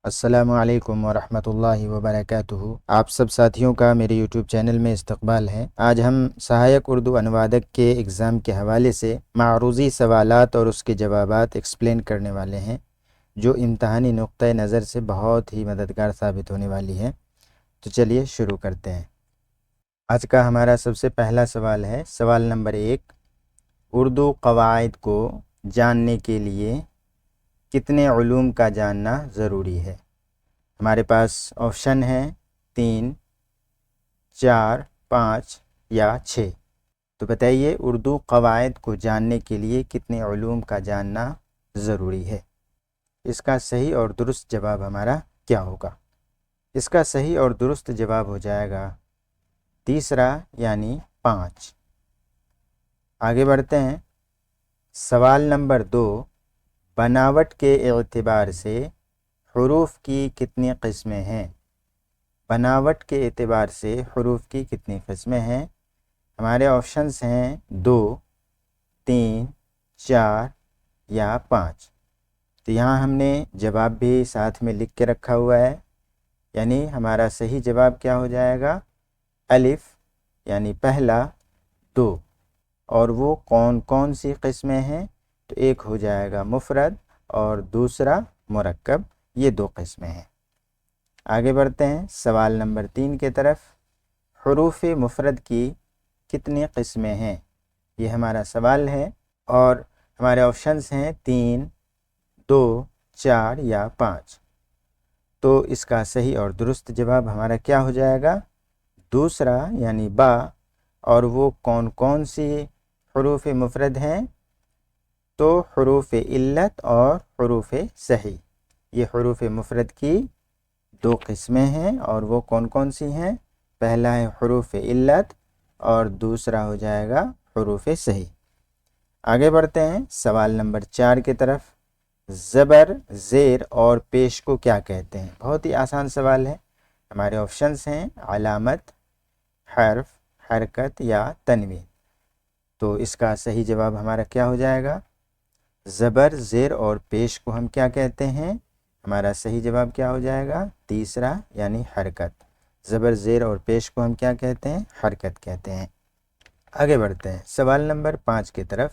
السلام علیکم ورحمۃ اللہ وبرکاتہ۔ آپ سب ساتھیوں کا میرے یوٹیوب چینل میں استقبال ہے۔ آج ہم سہایک اردو انوادک کے ایگزام کے حوالے سے معروضی سوالات اور اس کے جوابات ایکسپلین کرنے والے ہیں، جو امتحانی نقطۂ نظر سے بہت ہی مددگار ثابت ہونے والی ہے۔ تو چلیے شروع کرتے ہیں۔ آج کا ہمارا سب سے پہلا سوال ہے، سوال نمبر 1، اردو قواعد کو جاننے کے لیے کتنے علوم کا جاننا ضروری ہے؟ ہمارے پاس آپشن ہے 3، 4، 5 یا 6۔ تو بتائیے اردو قواعد کو جاننے کے لیے کتنے علوم کا جاننا ضروری ہے؟ اس کا صحیح اور درست جواب ہمارا کیا ہوگا؟ اس کا صحیح اور درست جواب ہو جائے گا تیسرا یعنی 5۔ آگے بڑھتے ہیں۔ سوال نمبر 2، بناوٹ کے اعتبار سے حروف کی کتنی قسمیں ہیں؟ بناوٹ کے اعتبار سے حروف کی کتنی قسمیں ہیں؟ ہمارے آپشنس ہیں 2، 3، 4 یا 5۔ تو یہاں ہم نے جواب بھی ساتھ میں لکھ کے رکھا ہوا ہے، یعنی ہمارا صحیح جواب کیا ہو جائے گا؟ الف یعنی پہلا 2۔ اور وہ کون کون سی قسمیں ہیں؟ تو ایک ہو جائے گا مفرد اور دوسرا مرکب، یہ 2 قسمیں ہیں۔ آگے بڑھتے ہیں سوال نمبر 3 کے طرف۔ حروف مفرد کی کتنی قسمیں ہیں؟ یہ ہمارا سوال ہے اور ہمارے آپشنس ہیں 3، 2، 4 یا 5۔ تو اس کا صحیح اور درست جواب ہمارا کیا ہو جائے گا؟ دوسرا یعنی با۔ اور وہ کون کون سی حروف مفرد ہیں؟ تو حروف علت اور حروف صحیح، یہ حروف مفرد کی 2 قسمیں ہیں۔ اور وہ کون کون سی ہیں؟ پہلا ہے حروف علت اور دوسرا ہو جائے گا حروف صحیح۔ آگے بڑھتے ہیں سوال نمبر 4 کی طرف۔ زبر، زیر اور پیش کو کیا کہتے ہیں؟ بہت ہی آسان سوال ہے۔ ہمارے آپشنس ہیں علامت، حرف، حرکت یا تنوین۔ تو اس کا صحیح جواب ہمارا کیا ہو جائے گا؟ زبر، زیر اور پیش کو ہم کیا کہتے ہیں؟ ہمارا صحیح جواب کیا ہو جائے گا؟ تیسرا یعنی حرکت۔ زبر، زیر اور پیش کو ہم کیا کہتے ہیں؟ حرکت کہتے ہیں۔ آگے بڑھتے ہیں سوال نمبر 5 کی طرف۔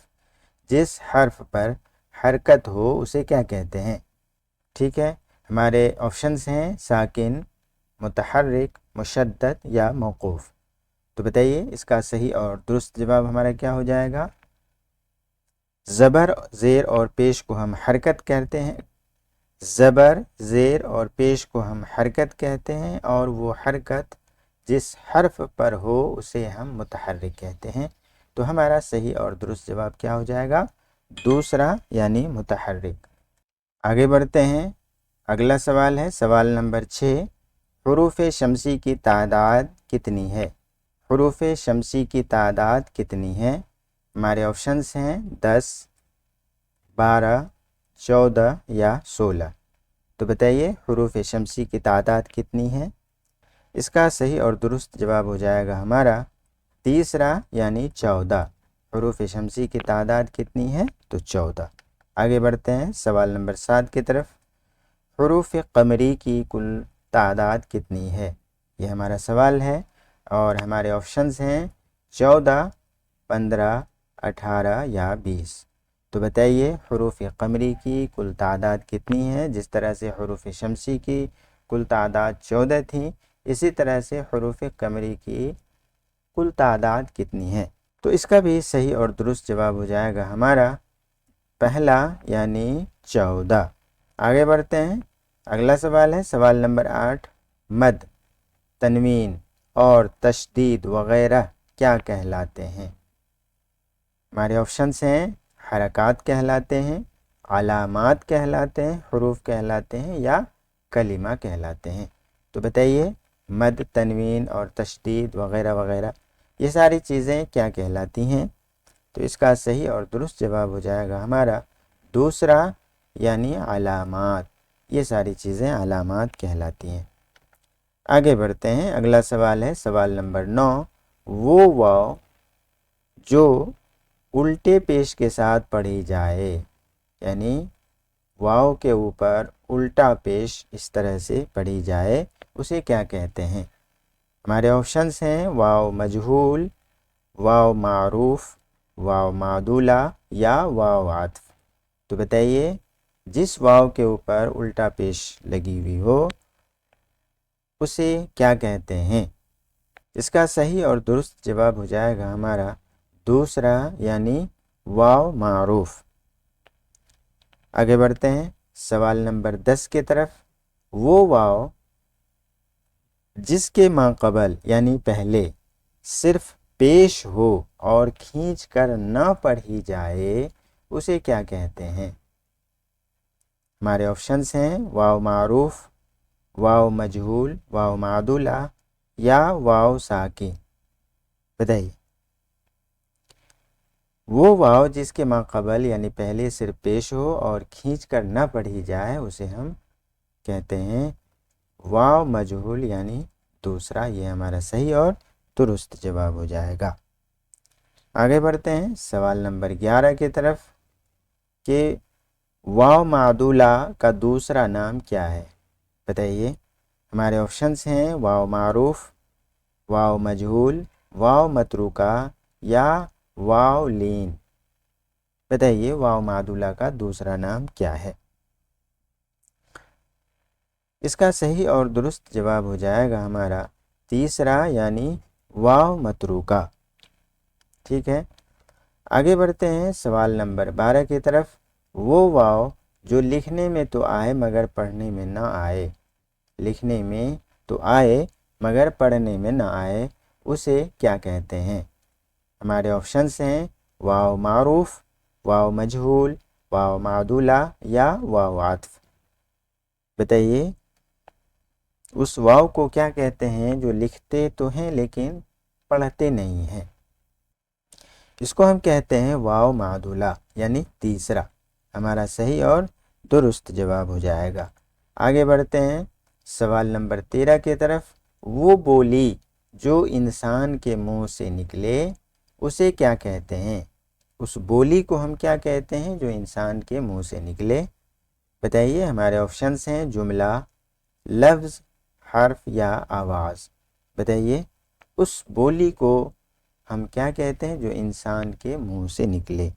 جس حرف پر حرکت ہو اسے کیا کہتے ہیں؟ ٹھیک ہے، ہمارے آپشنس ہیں ساکن، متحرک، مشدد یا موقوف۔ تو بتائیے اس کا صحیح اور درست جواب ہمارا کیا ہو جائے گا؟ زبر، زیر اور پیش کو ہم حرکت کہتے ہیں۔ زبر، زیر اور پیش کو ہم حرکت کہتے ہیں، اور وہ حرکت جس حرف پر ہو اسے ہم متحرک کہتے ہیں۔ تو ہمارا صحیح اور درست جواب کیا ہو جائے گا؟ دوسرا یعنی متحرک۔ آگے بڑھتے ہیں، اگلا سوال ہے سوال نمبر 6۔ حروف شمسی کی تعداد کتنی ہے؟ حروف شمسی کی تعداد کتنی ہے؟ ہمارے آپشنس ہیں 10، 12، 14 یا 16۔ تو بتائیے حروف شمسی کی تعداد کتنی ہے؟ اس کا صحیح اور درست جواب ہو جائے گا ہمارا تیسرا یعنی 14۔ حروف شمسی کی تعداد کتنی ہے؟ تو 14۔ آگے بڑھتے ہیں سوال نمبر 7 کی طرف۔ حروف قمری کی کل تعداد کتنی ہے؟ یہ ہمارا سوال ہے اور ہمارے آپشنز ہیں 14، 15، 18 یا 20۔ تو بتائیے حروف قمری کی کل تعداد کتنی ہے؟ جس طرح سے حروف شمسی کی کل تعداد 14 تھی، اسی طرح سے حروف قمری کی کل تعداد کتنی ہے؟ تو اس کا بھی صحیح اور درست جواب ہو جائے گا ہمارا پہلا یعنی 14۔ آگے بڑھتے ہیں، اگلا سوال ہے سوال نمبر 8۔ مد، تنوین اور تشدید وغیرہ کیا کہلاتے ہیں؟ ہمارے آپشنس ہیں حرکات کہلاتے ہیں، علامات کہلاتے ہیں، حروف کہلاتے ہیں یا کلمہ کہلاتے ہیں۔ تو بتائیے مد، تنوین اور تشدید وغیرہ وغیرہ یہ ساری چیزیں کیا کہلاتی ہیں؟ تو اس کا صحیح اور درست جواب ہو جائے گا ہمارا دوسرا یعنی علامات۔ یہ ساری چیزیں علامات کہلاتی ہیں۔ آگے بڑھتے ہیں، اگلا سوال ہے سوال نمبر 9۔ وہ واو جو الٹے پیش کے ساتھ پڑھی جائے، یعنی واو کے اوپر الٹا پیش اس طرح سے پڑھی جائے اسے کیا کہتے ہیں؟ ہمارے آپشنس ہیں واو مجہول، واو معروف، واو معدولہ یا واو عطف۔ تو بتائیے جس واو کے اوپر الٹا پیش لگی ہوئی ہو اسے کیا کہتے ہیں؟ اس کا صحیح اور درست جواب ہو جائے گا ہمارا دوسرا یعنی واو معروف۔ آگے بڑھتے ہیں سوال نمبر 10 کی طرف۔ وہ واو جس کے ماقبل یعنی پہلے صرف پیش ہو اور کھینچ کر نہ پڑھی جائے اسے کیا کہتے ہیں؟ ہمارے آپشنس ہیں واو معروف، واو مجہول، واو معدولہ یا واو ساکن۔ بتائیے وہ واو جس کے ماقبل یعنی پہلے صرف پیش ہو اور کھینچ کر نہ پڑھی جائے اسے ہم کہتے ہیں واو مجہول یعنی دوسرا۔ یہ ہمارا صحیح اور درست جواب ہو جائے گا۔ آگے بڑھتے ہیں سوال نمبر 11 کی طرف کہ واو معدولہ کا دوسرا نام کیا ہے؟ بتائیے ہمارے آپشنس ہیں واو معروف، واو مجہول، واو متروکہ یا واو لین۔ بتائیے واو معدولہ کا دوسرا نام کیا ہے؟ اس کا صحیح اور درست جواب ہو جائے گا ہمارا تیسرا یعنی واو متروکہ۔ ٹھیک ہے، آگے بڑھتے ہیں سوال نمبر 12 کی طرف۔ وہ واو جو لکھنے میں تو آئے مگر پڑھنے میں نہ آئے، لکھنے میں تو آئے مگر پڑھنے میں نہ آئے اسے کیا کہتے ہیں؟ ہمارے آپشنس ہیں واو معروف، واو مجہول، واو معدولہ یا واو عطف۔ بتائیے اس واو کو کیا کہتے ہیں جو لکھتے تو ہیں لیکن پڑھتے نہیں ہیں؟ اس کو ہم کہتے ہیں واو معدولہ یعنی تیسرا۔ ہمارا صحیح اور درست جواب ہو جائے گا۔ آگے بڑھتے ہیں سوال نمبر 13 کی طرف۔ وہ بولی جو انسان کے منہ سے نکلے اسے کیا کہتے ہیں؟ اس بولی کو ہم کیا کہتے ہیں جو انسان کے منہ سے نکلے؟ بتائیے ہمارے آپشنس ہیں جملہ، لفظ، حرف یا آواز۔ بتائیے اس بولی کو ہم کیا کہتے ہیں جو انسان کے منہ سے نکلے؟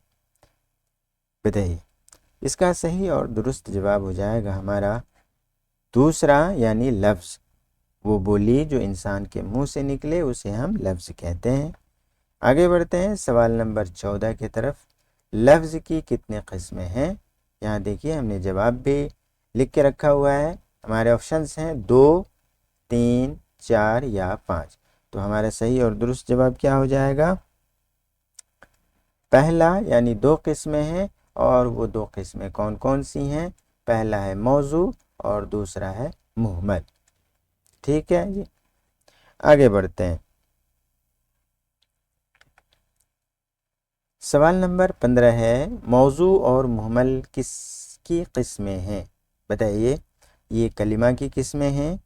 بتائیے اس کا صحیح اور درست جواب ہو جائے گا ہمارا دوسرا یعنی لفظ۔ وہ بولی جو انسان کے منہ سے نکلے اسے ہم لفظ کہتے ہیں۔ آگے بڑھتے ہیں سوال نمبر 14 کی طرف۔ لفظ کی کتنے قسمیں ہیں؟ یہاں دیکھیے ہم نے جواب بھی لکھ کے رکھا ہوا ہے۔ ہمارے آپشنس ہیں 2، 3، 4 یا 5۔ تو ہمارا صحیح اور درست جواب کیا ہو جائے گا؟ پہلا یعنی 2 قسمیں ہیں، اور وہ 2 قسمیں کون کون سی ہیں؟ پہلا ہے موضوع اور دوسرا ہے مہمل۔ ٹھیک ہے جی، آگے بڑھتے ہیں سوال نمبر 15 ہے موضوع اور مہمل کس کی قسمیں ہیں؟ بتائیے یہ کلمہ کی قسمیں ہیں،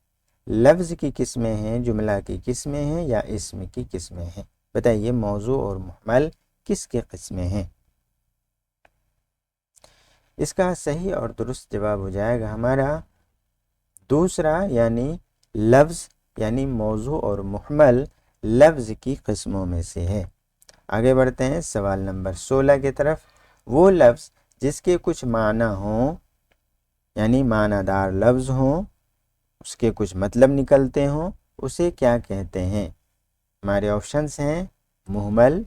لفظ کی قسمیں ہیں، جملہ کی قسمیں ہیں یا اسم کی قسمیں ہیں؟ بتائیے موضوع اور مہمل کس کی قسمیں ہیں؟ اس کا صحیح اور درست جواب ہو جائے گا ہمارا دوسرا یعنی لفظ، یعنی موضوع اور مہمل لفظ کی قسموں میں سے ہے۔ آگے بڑھتے ہیں سوال نمبر 16 کی طرف۔ وہ لفظ جس کے کچھ معنی ہوں یعنی معنی دار لفظ ہوں، اس کے کچھ مطلب نکلتے ہوں اسے کیا کہتے ہیں؟ ہمارے آپشنس ہیں مہمل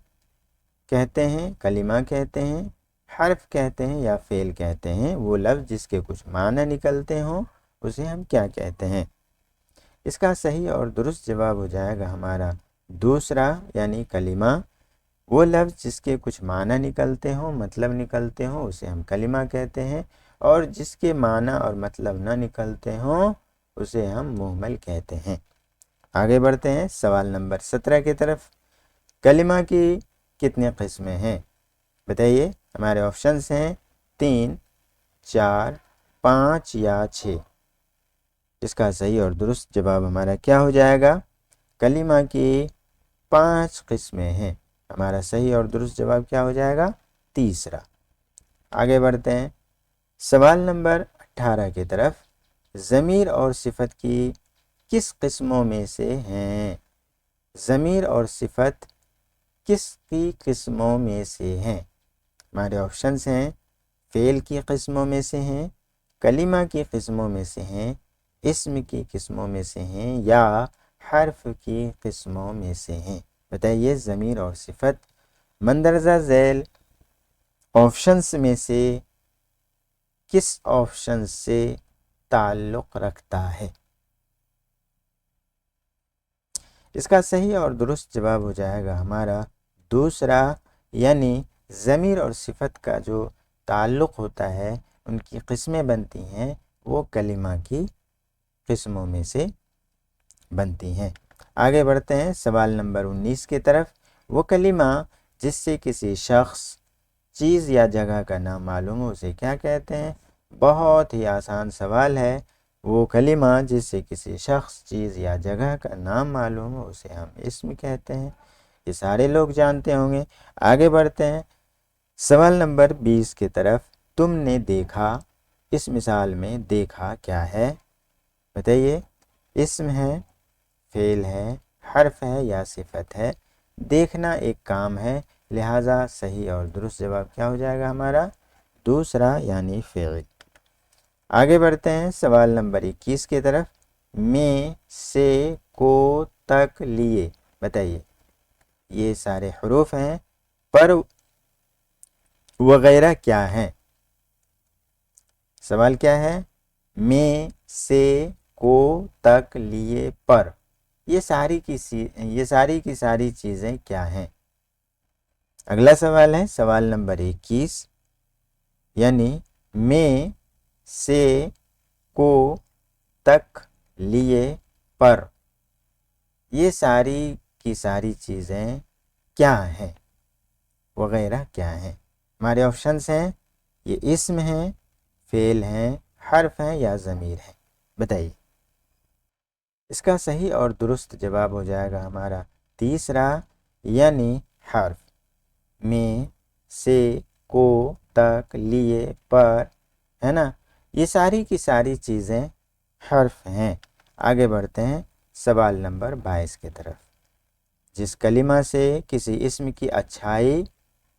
کہتے ہیں، کلمہ کہتے ہیں، حرف کہتے ہیں یا فعل کہتے ہیں۔ وہ لفظ جس کے کچھ معنی نکلتے ہوں اسے ہم کیا کہتے ہیں؟ اس کا صحیح اور درست جواب ہو جائے گا ہمارا دوسرا یعنی کلمہ۔ وہ لفظ جس کے کچھ معنی نکلتے ہوں، مطلب نکلتے ہوں اسے ہم کلمہ کہتے ہیں، اور جس کے معنی اور مطلب نہ نکلتے ہوں اسے ہم مہمل کہتے ہیں۔ آگے بڑھتے ہیں سوال نمبر 17 کی طرف۔ کلمہ کی کتنے قسمیں ہیں؟ بتائیے ہمارے آپشنس ہیں 3، 4، 5 یا 6۔ اس کا صحیح اور درست جواب ہمارا کیا ہو جائے گا؟ کلمہ کی 5 قسمیں ہیں۔ ہمارا صحیح اور درست جواب کیا ہو جائے گا؟ تیسرا۔ آگے بڑھتے ہیں سوال نمبر 18 کی طرف، ضمیر اور صفت کی کس قسموں میں سے ہیں؟ ضمیر اور صفت کس کی قسموں میں سے ہیں؟ ہمارے آپشنس ہیں، فعل کی قسموں میں سے ہیں، کلمہ کی قسموں میں سے ہیں، اسم کی قسموں میں سے ہیں، یا حرف کی قسموں میں سے ہیں۔ بتائیے ضمیر اور صفت مندرجہ ذیل آپشنس میں سے کس آپشن سے تعلق رکھتا ہے؟ اس کا صحیح اور درست جواب ہو جائے گا ہمارا دوسرا، یعنی ضمیر اور صفت کا جو تعلق ہوتا ہے، ان کی قسمیں بنتی ہیں، وہ کلمہ کی قسموں میں سے بنتی ہیں۔ آگے بڑھتے ہیں سوال نمبر 19 کی طرف، وہ کلمہ جس سے کسی شخص، چیز یا جگہ کا نام معلوم ہو اسے کیا کہتے ہیں؟ بہت ہی آسان سوال ہے۔ وہ کلمہ جس سے کسی شخص، چیز یا جگہ کا نام معلوم ہو اسے ہم اسم کہتے ہیں۔ یہ سارے لوگ جانتے ہوں گے۔ آگے بڑھتے ہیں سوال نمبر 20 کی طرف، تم نے دیکھا، اس مثال میں دیکھا کیا ہے؟ بتائیے، اسم ہے، فعل ہے، حرف ہے یا صفت ہے؟ دیکھنا ایک کام ہے، لہٰذا صحیح اور درست جواب کیا ہو جائے گا ہمارا دوسرا، یعنی فعل۔ آگے بڑھتے ہیں سوال نمبر 21 کی طرف، میں، سے، کو، تک، لیے۔ بتائیے، یہ سارے حروف ہیں، پر وغیرہ کیا ہیں؟ سوال کیا ہے؟ میں، سے، کو، تک، لیے، پر، یہ ساری کی ساری چیزیں کیا ہیں؟ اگلا سوال ہے سوال نمبر 21، یعنی میں، سے، کو، تک، لیے، پر، یہ ساری کی ساری چیزیں کیا ہیں؟ وغیرہ کیا ہیں؟ ہمارے آپشنس ہیں، یہ اسم ہیں، فعل ہیں، حرف ہیں یا ضمیر ہیں؟ بتائیے۔ اس کا صحیح اور درست جواب ہو جائے گا ہمارا تیسرا، یعنی حرف۔ میں، سے، کو، تک، لیے، پر، ہے نا، یہ ساری کی ساری چیزیں حرف ہیں۔ آگے بڑھتے ہیں سوال نمبر 22 کی طرف، جس کلمہ سے کسی اسم کی اچھائی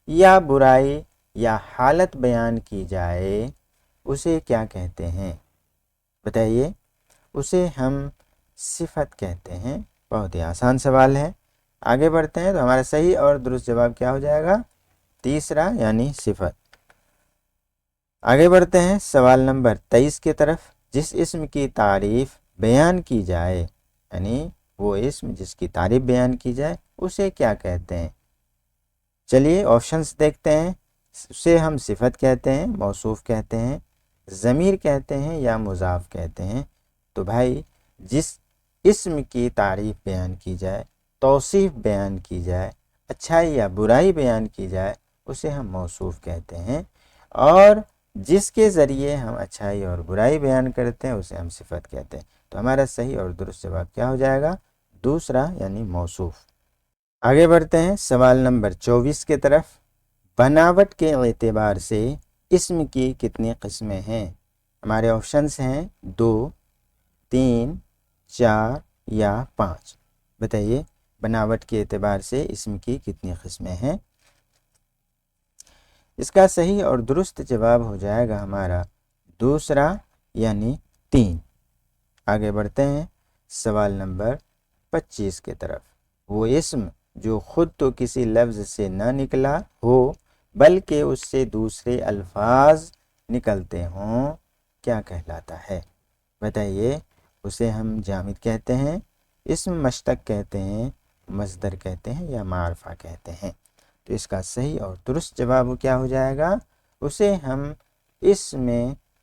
یا برائی یا حالت بیان کی جائے اسے کیا کہتے ہیں؟ بتائیے، اسے ہم صفت کہتے ہیں۔ بہت ہی آسان سوال ہے۔ آگے بڑھتے ہیں تو ہمارا صحیح اور درست جواب کیا ہو جائے گا تیسرا، یعنی صفت۔ آگے بڑھتے ہیں سوال نمبر 23 کی طرف، جس اسم کی تعریف بیان کی جائے، یعنی وہ اسم جس کی تعریف بیان کی جائے اسے کیا کہتے ہیں؟ چلیے آپشنس دیکھتے ہیں۔ اسے ہم صفت کہتے ہیں، موصوف کہتے ہیں، ضمیر کہتے ہیں یا مضاف کہتے ہیں؟ تو بھائی، جس اسم کی تعریف بیان کی جائے، توصیف بیان کی جائے، اچھائی یا برائی بیان کی جائے اسے ہم موصوف کہتے ہیں، اور جس کے ذریعے ہم اچھائی اور برائی بیان کرتے ہیں اسے ہم صفت کہتے ہیں۔ تو ہمارا صحیح اور درست جواب کیا ہو جائے گا دوسرا، یعنی موصوف۔ آگے بڑھتے ہیں سوال نمبر 24 کی طرف، بناوٹ کے اعتبار سے اسم کی کتنی قسمیں ہیں؟ ہمارے آپشنس ہیں 2، 3، 4 یا 5۔ بتائیے، بناوٹ کے اعتبار سے اسم کی کتنی قسمیں ہیں؟ اس کا صحیح اور درست جواب ہو جائے گا ہمارا دوسرا، یعنی 3۔ آگے بڑھتے ہیں سوال نمبر 25 کی طرف، وہ اسم جو خود تو کسی لفظ سے نہ نکلا ہو بلکہ اس سے دوسرے الفاظ نکلتے ہوں کیا کہلاتا ہے؟ بتائیے، اسے ہم جامد کہتے ہیں، اسم مشتق کہتے ہیں، مصدر کہتے ہیں یا معرفہ کہتے ہیں؟ تو اس کا صحیح اور درست جواب کیا ہو جائے گا؟ اسے ہم اسم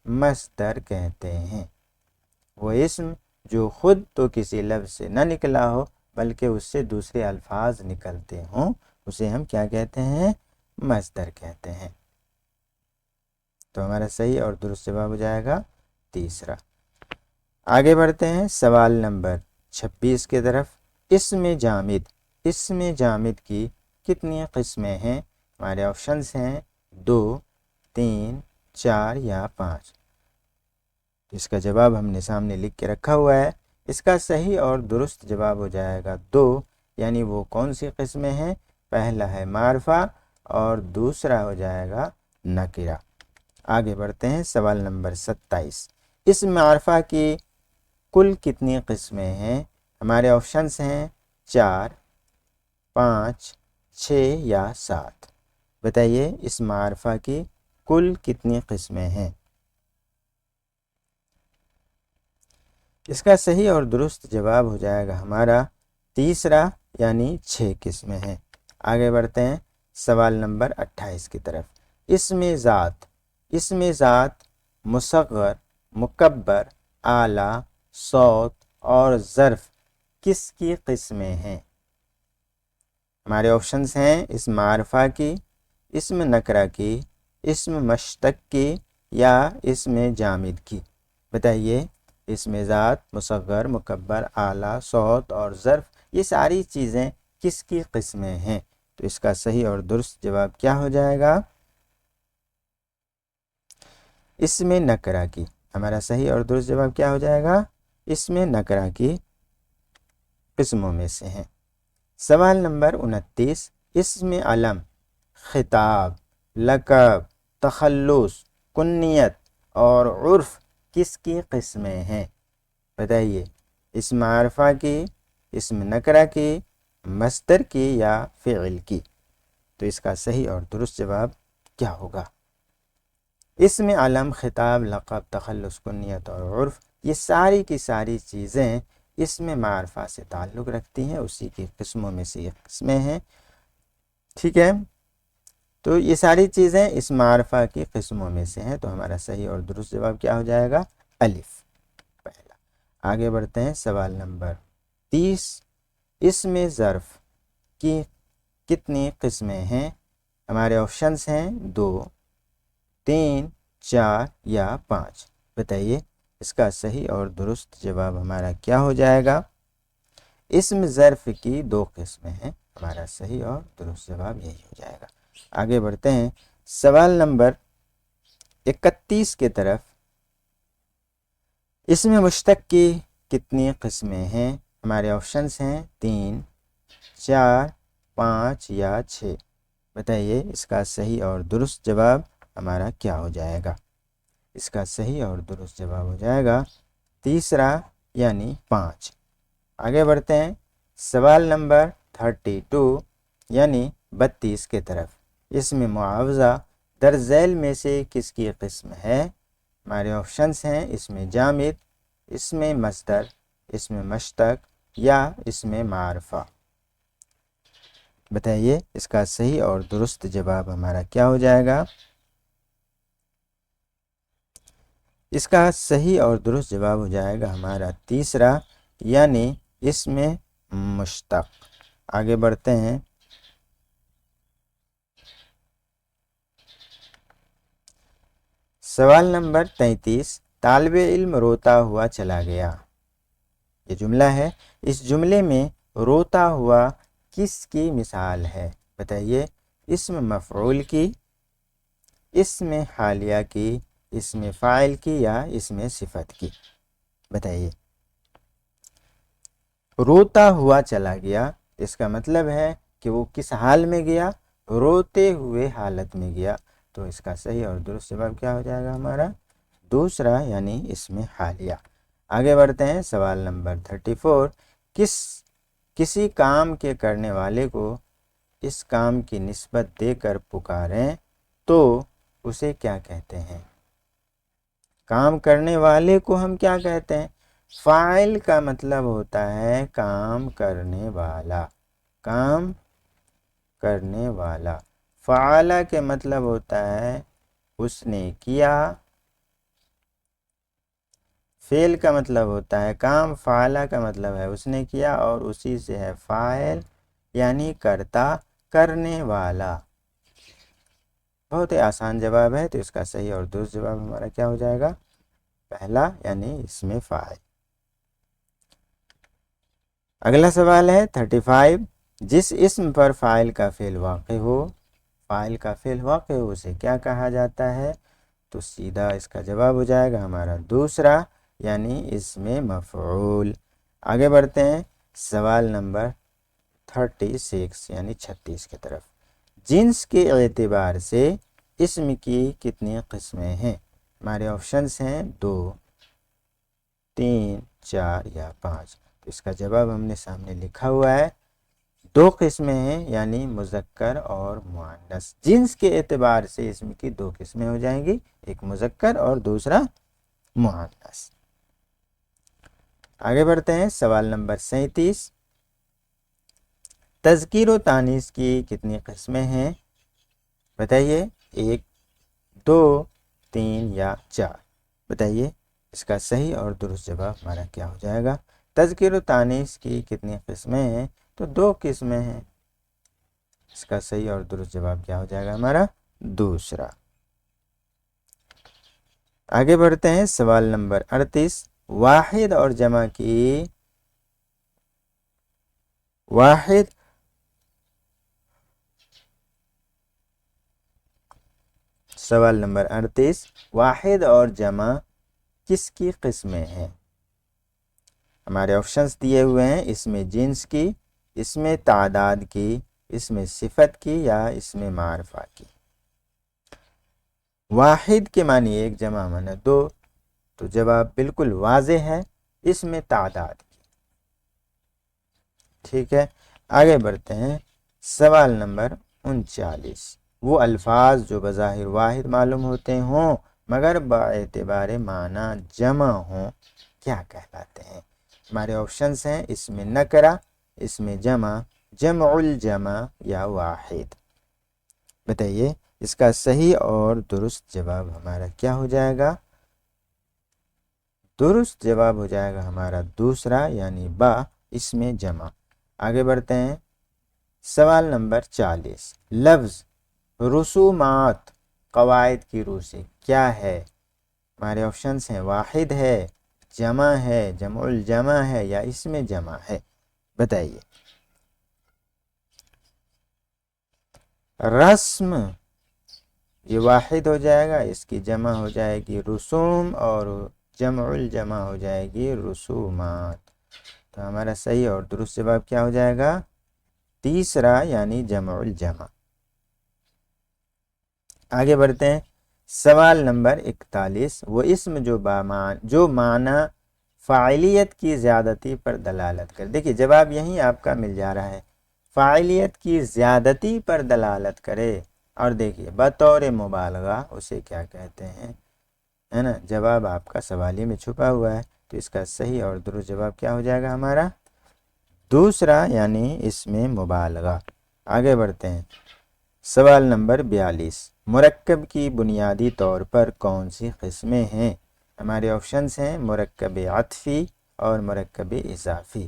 مصدر کہتے ہیں۔ وہ اسم جو خود تو کسی لفظ سے نہ نکلا ہو بلکہ اس سے دوسرے الفاظ نکلتے ہوں اسے ہم کیا کہتے ہیں؟ مصدر کہتے ہیں۔ تو ہمارا صحیح اور درست جواب ہو جائے گا تیسرا۔ آگے بڑھتے ہیں سوال نمبر 26 کی طرف، اسم جامد کی کتنی قسمیں ہیں؟ ہمارے آپشنس ہیں 2، 3، 4 یا 5؟ اس کا جواب ہم نے سامنے لکھ کے رکھا ہوا ہے۔ اس کا صحیح اور درست جواب ہو جائے گا 2، یعنی وہ کون سی قسمیں ہیں؟ پہلا ہے معرفہ اور دوسرا ہو جائے گا نکرہ۔ آگے بڑھتے ہیں، سوال نمبر 27۔ اس معرفہ کی کل کتنی قسمیں ہیں؟ ہمارے آپشنس ہیں 4، 5، 6 یا 7۔ بتائیے اس معرفہ کی کل کتنی قسمیں ہیں؟ اس کا صحیح اور درست جواب ہو جائے گا ہمارا تیسرا، یعنی 6 قسمیں ہیں۔ آگے بڑھتے ہیں سوال نمبر 28 کی طرف۔ اسم ذات مصغر، مکبر، اعلی، صوت اور ظرف کس کی قسمیں ہیں؟ ہمارے آپشنس ہیں اس معرفہ کی، اسم نکرہ کی، اسم مشتق کی یا اسم جامد کی۔ بتائیے اسم ذات مصغر، مکبر، اعلی، صوت اور ظرف، یہ ساری چیزیں کس کی قسمیں ہیں؟ تو اس کا صحیح اور درست جواب کیا ہو جائے گا؟ اسم نکرہ کی۔ ہمارا صحیح اور درست جواب کیا ہو جائے گا؟ اسم نکرہ کی قسموں میں سے ہیں۔ سوال نمبر 29۔ اسم علم، خطاب، لقب، تخلص، کنیت اور عرف کس کی قسمیں ہیں؟ بتائیے اسم معرفہ کی، اسم نکرہ کی، مصدر کی یا فعل کی؟ تو اس کا صحیح اور درست جواب کیا ہوگا؟ اسم علم، خطاب، لقب، تخلص، کنیت اور عرف، یہ ساری کی ساری چیزیں اسم معرفہ سے تعلق رکھتی ہیں، اسی کی قسموں میں سے یہ قسمیں ہیں۔ ٹھیک ہے، تو یہ ساری چیزیں اس معرفہ کی قسموں میں سے ہیں، تو ہمارا صحیح اور درست جواب کیا ہو جائے گا؟ الف، پہلا۔ آگے بڑھتے ہیں سوال نمبر 30۔ اسم ظرف کی کتنی قسمیں ہیں؟ ہمارے آپشنس ہیں 2، 3، 4 یا 5۔ بتائیے اس کا صحیح اور درست جواب ہمارا کیا ہو جائے گا؟ اسم ظرف کی 2 قسمیں ہیں، ہمارا صحیح اور درست جواب یہی ہو جائے گا۔ آگے بڑھتے ہیں سوال نمبر 31 کی طرف۔ اسم مشتق کی کتنی قسمیں ہیں؟ ہمارے آپشنس ہیں 3، 4، 5 یا 6۔ بتائیے اس کا صحیح اور درست جواب ہمارا کیا ہو جائے گا؟ اس کا صحیح اور درست جواب ہو جائے گا تیسرا، یعنی 5۔ آگے بڑھتے ہیں سوال نمبر 32، یعنی 32 کی طرف۔ اسم معاوضہ در ذیل میں سے کس کی قسم ہے؟ ہمارے آپشنس ہیں اسم جامد، اسم مصدر، اسم مشتق یا اسم معرفہ۔ بتائیے اس کا صحیح اور درست جواب ہمارا کیا ہو جائے گا؟ اس کا صحیح اور درست جواب ہو جائے گا ہمارا تیسرا، یعنی اسم مشتق۔ آگے بڑھتے ہیں سوال نمبر 33۔ طالب علم روتا ہوا چلا گیا، یہ جملہ ہے، اس جملے میں روتا ہوا کس کی مثال ہے؟ بتائیے اسم مفعول کی، اسم حالیہ کی، اسم فاعل کی یا اسم صفت کی؟ بتائیے روتا ہوا چلا گیا، اس کا مطلب ہے کہ وہ کس حال میں گیا؟ روتے ہوئے حالت میں گیا، تو اس کا صحیح اور درست جواب کیا ہو جائے گا ہمارا؟ دوسرا، یعنی اسم حالیہ۔ آگے بڑھتے ہیں سوال نمبر 34۔ کسی کام کے کرنے والے کو اس کام کی نسبت دے کر پکاریں تو اسے کیا کہتے ہیں؟ کام کرنے والے کو ہم کیا کہتے ہیں؟ فاعل کا مطلب ہوتا ہے کام کرنے والا، کام کرنے والا۔ فعال کے مطلب ہوتا ہے اس نے کیا، فعل کا مطلب ہوتا ہے کام، فعال کا مطلب ہے اس نے کیا اور اسی سے ہے فاعل، یعنی کرتا، کرنے والا۔ بہت ہی آسان جواب ہے، تو اس کا صحیح اور درست جواب ہمارا کیا ہو جائے گا؟ پہلا، یعنی اسم فاعل۔ اگلا سوال ہے 35۔ جس اسم پر فاعل کا فعل واقع ہو، فاعل کا فعل واقع ہو، اسے کیا کہا جاتا ہے؟ تو سیدھا اس کا جواب ہو جائے گا ہمارا دوسرا، یعنی اسم مفعول۔ آگے بڑھتے ہیں سوال نمبر 36 یعنی 36 کی طرف۔ جنس کے اعتبار سے اسم کی کتنی قسمیں ہیں؟ ہمارے آپشنس ہیں 2، 3، 4 یا 5۔ تو اس کا جواب ہم نے سامنے لکھا ہوا ہے، 2 قسمیں ہیں، یعنی مذکر اور مؤنث۔ جنس کے اعتبار سے اسم کی 2 قسمیں ہو جائیں گی، ایک مذکر اور دوسرا مؤنث۔ آگے بڑھتے ہیں سوال نمبر 37۔ تذکیر و تانیث کی کتنی قسمیں ہیں؟ بتائیے، 1، 2، 3 یا 4۔ بتائیے اس کا صحیح اور درست جواب ہمارا کیا ہو جائے گا؟ تذکیر و تانیث کی کتنی قسمیں ہیں؟ تو 2 قسمیں ہیں۔ اس کا صحیح اور درست جواب کیا ہو جائے گا ہمارا؟ دوسرا۔ آگے بڑھتے ہیں سوال نمبر 38۔ واحد اور جمع کی سوال نمبر 38، واحد اور جمع کس کی قسمیں ہیں؟ ہمارے آپشنز دیے ہوئے ہیں، اس میں جنس کی، اس میں تعداد کی، اس میں صفت کی یا اس میں معرفہ کی۔ واحد کے معنی 1، جمع معنی 2، تو جواب بالکل واضح ہے، اس میں تعداد کی۔ ٹھیک ہے، آگے بڑھتے ہیں سوال نمبر 39۔ وہ الفاظ جو بظاہر واحد معلوم ہوتے ہوں مگر باعتبار معنی جمع ہوں کیا کہلاتے ہیں؟ ہمارے آپشنز ہیں، اس میں نکرہ، اس میں جمع، جمع الجمع یا واحد۔ بتائیے اس کا صحیح اور درست جواب ہمارا کیا ہو جائے گا؟ درست جواب ہو جائے گا ہمارا دوسرا، یعنی با، اس میں جمع۔ آگے بڑھتے ہیں سوال نمبر 40۔ لفظ رسومات قواعد کی روح سے کیا ہے؟ ہمارے آپشنز ہیں، واحد ہے، جمع ہے، جمع الجمع ہے یا اس میں جمع ہے۔ بتائیے رسم یہ واحد ہو جائے گا، اس کی جمع ہو جائے گی رسوم اور جمع الجمع ہو جائے گی رسومات۔ تو ہمارا صحیح اور درست جواب کیا ہو جائے گا؟ تیسرا، یعنی جمع الجمع۔ آگے بڑھتے ہیں سوال نمبر 41۔ وہ اسم جو معنی فاعلیت کی زیادتی پر دلالت کرے۔ دیکھیے جواب یہیں آپ کا مل جا رہا ہے، فاعلیت کی زیادتی پر دلالت کرے، اور دیکھیے بطور مبالغہ اسے کیا کہتے ہیں، ہے نا؟ جواب آپ کا سوالی میں چھپا ہوا ہے، تو اس کا صحیح اور درست جواب کیا ہو جائے گا ہمارا؟ دوسرا، یعنی اس میں مبالغہ۔ آگے بڑھتے ہیں سوال نمبر 42۔ مرکب کی بنیادی طور پر کون سی قسمیں ہیں؟ ہمارے آپشنز ہیں، مرکب عطفی اور مرکب اضافی۔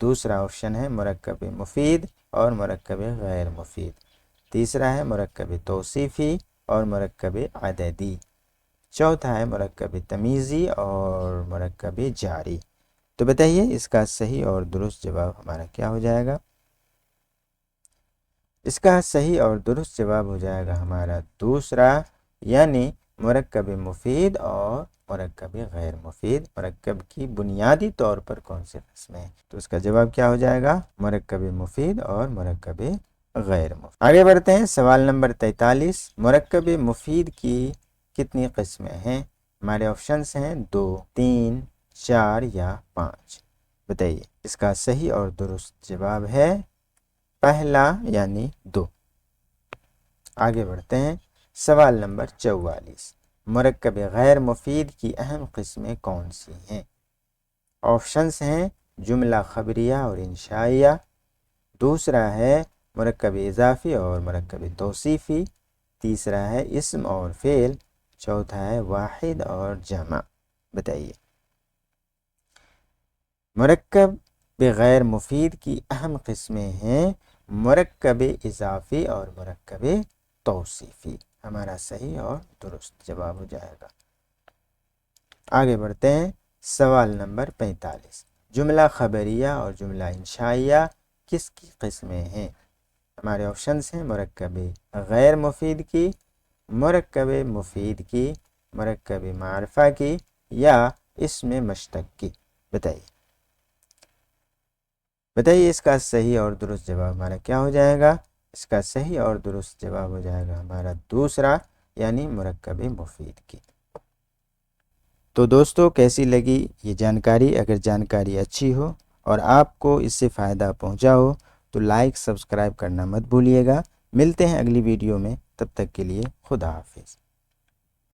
دوسرا آپشن ہے مرکب مفید اور مرکب غیر مفید۔ تیسرا ہے مرکب توصیفی اور مرکب عددی۔ چوتھا ہے مرکب تمیزی اور مرکب جاری۔ تو بتائیے اس کا صحیح اور درست جواب ہمارا کیا ہو جائے گا؟ اس کا صحیح اور درست جواب ہو جائے گا ہمارا دوسرا، یعنی مرکب مفید اور مرکب غیر مفید۔ مرکب کی بنیادی طور پر کون سی قسمیں ہیں؟ تو اس کا جواب کیا ہو جائے گا؟ مرکب مفید اور مرکب غیر مفید۔ آگے بڑھتے ہیں سوال نمبر 43۔ مرکب مفید کی کتنی قسمیں ہیں؟ ہمارے آپشنز ہیں 2، 3، 4 یا 5۔ بتائیے اس کا صحیح اور درست جواب ہے پہلا، یعنی 2۔ آگے بڑھتے ہیں سوال نمبر 44۔ مرکب غیر مفید کی اہم قسمیں کون سی ہیں؟ آپشنز ہیں جملہ خبریہ اور انشائیہ، دوسرا ہے مرکب اضافی اور مرکب توصیفی، تیسرا ہے اسم اور فعل، چوتھا ہے واحد اور جمع۔ بتائیے مرکب غیر مفید کی اہم قسمیں ہیں مرکب اضافی اور مرکب توصیفی۔ ہمارا صحیح اور درست جواب ہو جائے گا۔ آگے بڑھتے ہیں سوال نمبر 45۔ جملہ خبریہ اور جملہ انشائیہ کس کی قسمیں ہیں؟ ہمارے آپشنز ہیں مرکب غیر مفید کی، مرکب مفید کی، مرکب معرفہ کی یا اسم مشتق کی؟ بتائیے اس کا صحیح اور درست جواب ہمارا کیا ہو جائے گا؟ اس کا صحیح اور درست جواب ہو جائے گا ہمارا دوسرا، یعنی مرکب مفید کی۔ تو دوستو کیسی لگی یہ جانکاری؟ اگر جانکاری اچھی ہو اور آپ کو اس سے فائدہ پہنچا ہو تو لائک سبسکرائب کرنا مت بھولیے گا۔ ملتے ہیں اگلی ویڈیو میں، تب تک کے لیے خدا حافظ۔